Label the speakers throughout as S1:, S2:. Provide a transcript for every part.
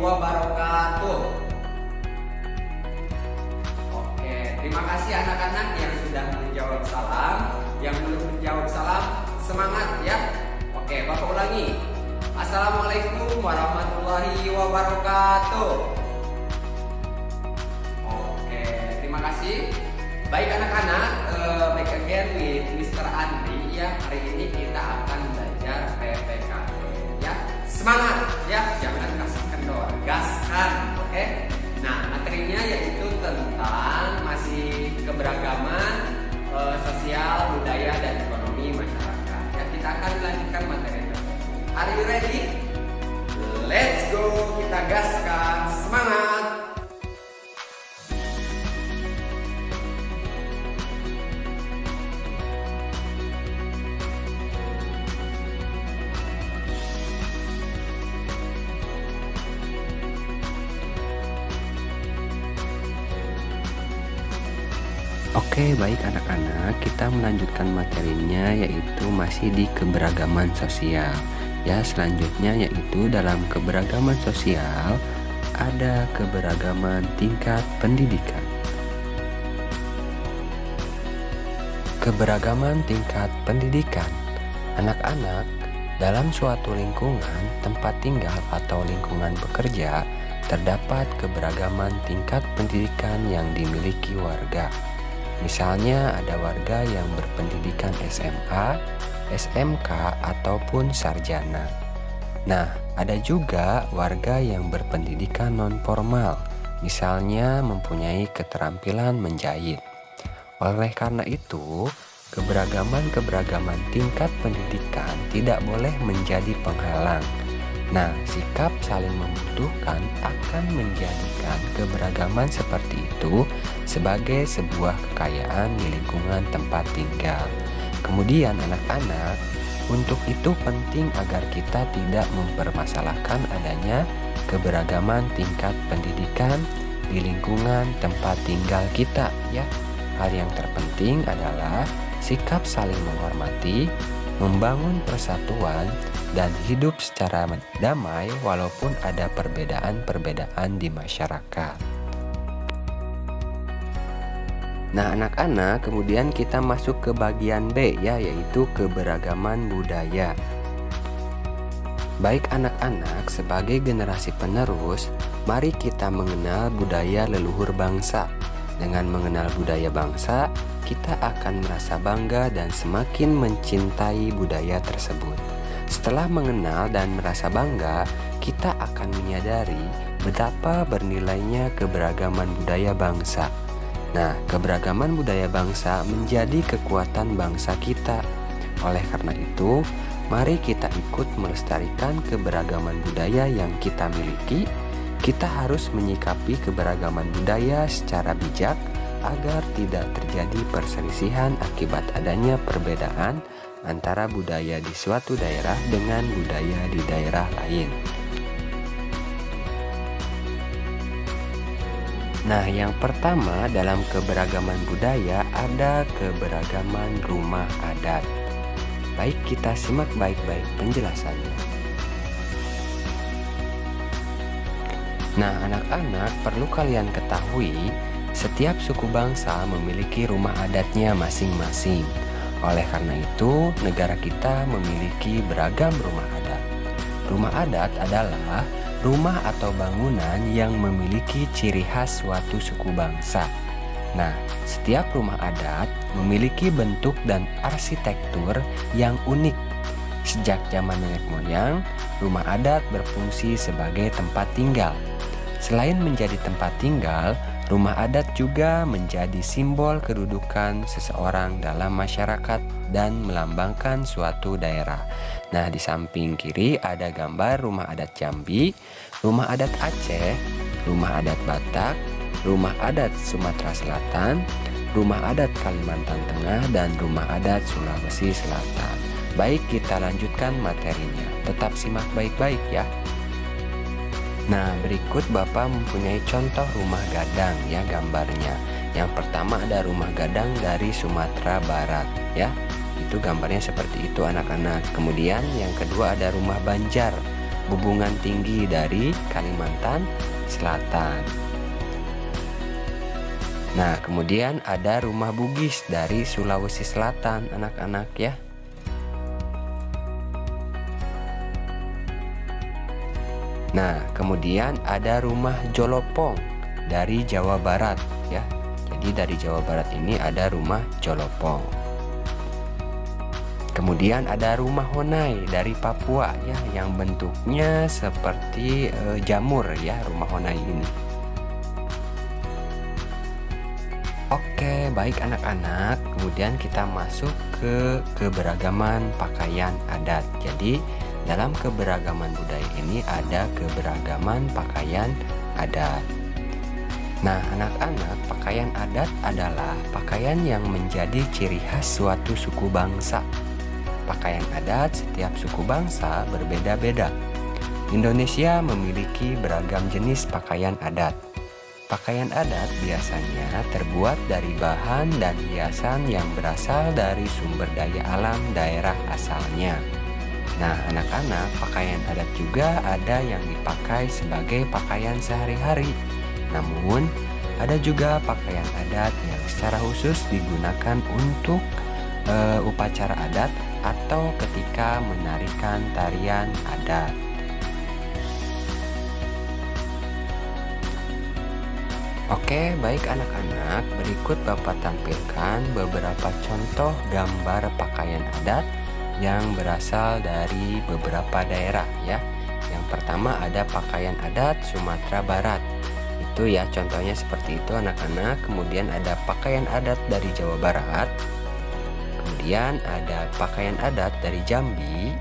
S1: wabarakatuh. Oke, terima kasih anak-anak yang sudah menjawab salam. Yang belum menjawab salam, semangat ya. Oke, Bapak ulangi. Assalamualaikum warahmatullahi wabarakatuh. Oke, terima kasih. Baik anak-anak, back again with Mr. Andri ya. Hari ini kita akan belajar PPKN ya. Semangat ya, jangan kasih kendor, gaskan. Oke. Nah, materinya yaitu tentang masih keberagaman sosial, budaya dan ekonomi masyarakat. Ya, kita akan lanjutkan materi tersebut. Are you ready? Let's go, kita gaskan. Semangat.
S2: Oke, baik anak-anak, kita melanjutkan materinya yaitu masih di keberagaman sosial. Ya, selanjutnya yaitu dalam keberagaman sosial ada keberagaman tingkat pendidikan. Keberagaman tingkat pendidikan. Anak-anak, dalam suatu lingkungan tempat tinggal atau lingkungan bekerja terdapat keberagaman tingkat pendidikan yang dimiliki warga. Misalnya ada warga yang berpendidikan SMA, SMK, ataupun sarjana. Nah, ada juga warga yang berpendidikan non-formal, misalnya mempunyai keterampilan menjahit. Oleh karena itu, keberagaman tingkat pendidikan tidak boleh menjadi penghalang. Nah, sikap saling membutuhkan akan menjadikan keberagaman seperti itu sebagai sebuah kekayaan di lingkungan tempat tinggal. Kemudian anak-anak, untuk itu penting agar kita tidak mempermasalahkan adanya keberagaman tingkat pendidikan di lingkungan tempat tinggal kita ya. Hal yang terpenting adalah sikap saling menghormati, membangun persatuan, dan hidup secara damai walaupun ada perbedaan-perbedaan di masyarakat. Nah anak-anak, kemudian kita masuk ke bagian B ya, yaitu keberagaman budaya. Baik anak-anak, sebagai generasi penerus, mari kita mengenal budaya leluhur bangsa. Dengan mengenal budaya bangsa, kita akan merasa bangga dan semakin mencintai budaya tersebut. Setelah mengenal dan merasa bangga, kita akan menyadari betapa bernilainya keberagaman budaya bangsa. Nah, keberagaman budaya bangsa menjadi kekuatan bangsa kita. Oleh karena itu, mari kita ikut melestarikan keberagaman budaya yang kita miliki. Kita harus menyikapi keberagaman budaya secara bijak agar tidak terjadi perselisihan akibat adanya perbedaan antara budaya di suatu daerah dengan budaya di daerah lain. Nah, yang pertama dalam keberagaman budaya ada keberagaman rumah adat. Baik, kita simak baik-baik penjelasannya. Nah, anak-anak, perlu kalian ketahui, setiap suku bangsa memiliki rumah adatnya masing-masing. Oleh karena itu, negara kita memiliki beragam rumah adat. Rumah adat adalah rumah atau bangunan yang memiliki ciri khas suatu suku bangsa. Nah, setiap rumah adat memiliki bentuk dan arsitektur yang unik. Sejak zaman nenek moyang, rumah adat berfungsi sebagai tempat tinggal. Selain menjadi tempat tinggal, rumah adat juga menjadi simbol kedudukan seseorang dalam masyarakat dan melambangkan suatu daerah. Nah, di samping kiri ada gambar rumah adat Jambi, rumah adat Aceh, rumah adat Batak, rumah adat Sumatera Selatan, rumah adat Kalimantan Tengah, dan rumah adat Sulawesi Selatan. Baik, kita lanjutkan materinya. Tetap simak baik-baik ya. Nah, berikut Bapak mempunyai contoh rumah gadang ya gambarnya. Yang pertama ada rumah gadang dari Sumatera Barat ya. Itu gambarnya seperti itu anak-anak. Kemudian yang kedua ada rumah banjar Bubungan Tinggi dari Kalimantan Selatan. Nah, kemudian ada Rumah Bugis dari Sulawesi Selatan, anak-anak ya. Nah, kemudian ada Rumah Jolopong dari Jawa Barat ya. Jadi dari Jawa Barat ini ada Rumah Jolopong. Kemudian ada Rumah Honai dari Papua ya, yang bentuknya seperti jamur ya, Rumah Honai ini. Oke, baik anak-anak. Kemudian kita masuk ke keberagaman pakaian adat. Jadi dalam keberagaman budaya ini ada keberagaman pakaian adat. Nah, anak-anak, pakaian adat adalah pakaian yang menjadi ciri khas suatu suku bangsa. Pakaian adat setiap suku bangsa berbeda-beda. Indonesia memiliki beragam jenis pakaian adat. Pakaian adat biasanya terbuat dari bahan dan hiasan yang berasal dari sumber daya alam daerah asalnya. Nah, anak-anak, pakaian adat juga ada yang dipakai sebagai pakaian sehari-hari. Namun, ada juga pakaian adat yang secara khusus digunakan untuk upacara adat atau ketika menarikan tarian adat. Oke, baik anak-anak, berikut Bapak tampilkan beberapa contoh gambar pakaian adat yang berasal dari beberapa daerah ya. Yang pertama ada pakaian adat Sumatera Barat. Itu ya contohnya seperti itu anak-anak. Kemudian ada pakaian adat dari Jawa Barat. Kemudian ada pakaian adat dari Jambi.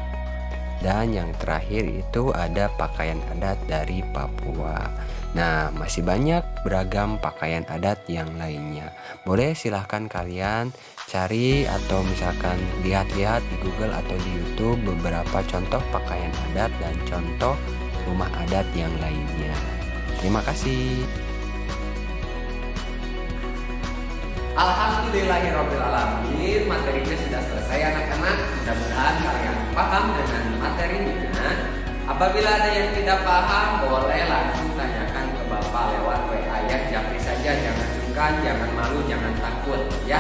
S2: Dan yang terakhir itu ada pakaian adat dari Papua. Nah, masih banyak beragam pakaian adat yang lainnya. Boleh silahkan kalian cari atau misalkan lihat-lihat di Google atau di YouTube beberapa contoh pakaian adat dan contoh rumah adat yang lainnya. Terima kasih.
S1: Alhamdulillahirrahmanirrahim. Materinya sudah selesai anak-anak. Mudah-mudahan kalian paham dengan materinya. Apabila ada yang tidak paham, boleh langsung tanyakan ke Bapak lewat WA ya. Japri saja, jangan sungkan, jangan malu, jangan takut ya.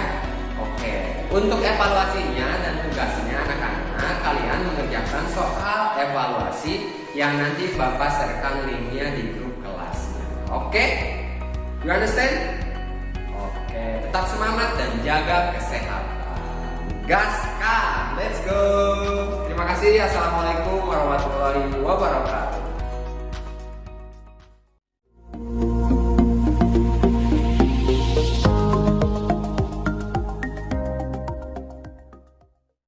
S1: Oke, untuk evaluasinya dan tugasnya anak-anak, kalian mengerjakan soal evaluasi yang nanti Bapak sertakan linknya di grup kelasnya. Oke? You understand? Oke, tetap semangat dan jaga kesehatan. Gaskan, let's go. Terima kasih. Assalamualaikum warahmatullahi wabarakatuh.